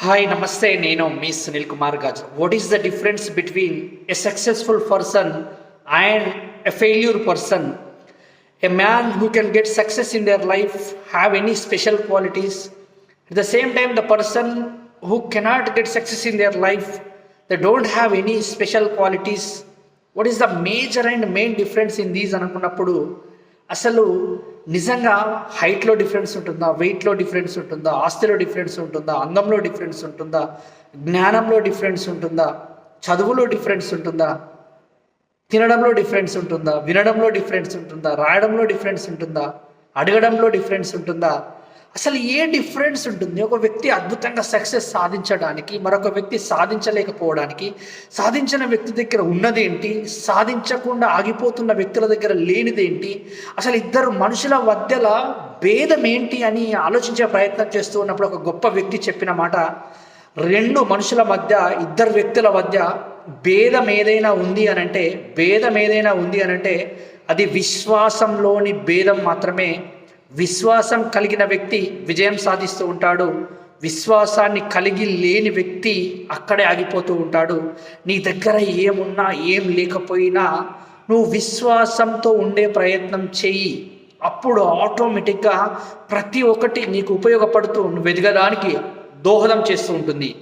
Hi నమస్తే, నేను మీ సునీల్ కుమార్ గాజ్. What is the difference between a successful person and a failure person? A man who can get success in their life have any special qualities. At the same time, the person who cannot get success in their life, they don't have any special qualities. What is the major and main difference in these అనుకున్నప్పుడు అసలు నిజంగా హైట్లో difference ఉంటుందా, వెయిట్లో difference ఉంటుందా, ఆస్తిలో difference ఉంటుందా, అందంలో డిఫరెన్స్ ఉంటుందా, జ్ఞానంలో డిఫరెన్స్ ఉంటుందా, చదువులో డిఫరెన్స్ ఉంటుందా, తినడంలో డిఫరెన్స్ ఉంటుందా, వినడంలో డిఫరెన్స్ ఉంటుందా, రాయడంలో డిఫరెన్స్ ఉంటుందా, అడగడంలో డిఫరెన్స్ ఉంటుందా? అసలు ఏ డిఫరెన్స్ ఉంటుంది? ఒక వ్యక్తి అద్భుతంగా సక్సెస్ సాధించడానికి, మరొక వ్యక్తి సాధించలేకపోవడానికి, సాధించిన వ్యక్తి దగ్గర ఉన్నదేంటి, సాధించకుండా ఆగిపోతున్న వ్యక్తుల దగ్గర లేనిదేంటి, అసలు ఇద్దరు మనుషుల మధ్యల భేదం ఏంటి అని ఆలోచించే ప్రయత్నం చేస్తూ ఉన్నప్పుడు ఒక గొప్ప వ్యక్తి చెప్పిన మాట, రెండు మనుషుల మధ్య, ఇద్దరు వ్యక్తుల మధ్య భేదం ఏదైనా ఉంది అనంటే అది విశ్వాసంలోని భేదం మాత్రమే. విశ్వాసం కలిగిన వ్యక్తి విజయం సాధిస్తూ ఉంటాడు, విశ్వాసాన్ని కలిగి లేని వ్యక్తి అక్కడే ఆగిపోతూ ఉంటాడు. నీ దగ్గర ఏమున్నా ఏం లేకపోయినా నువ్వు విశ్వాసంతో ఉండే ప్రయత్నం చెయ్యి, అప్పుడు ఆటోమేటిక్గా ప్రతి ఒక్కటి నీకు ఉపయోగపడుతూ నువ్వు ఎదగడానికి దోహదం చేస్తూ ఉంటుంది.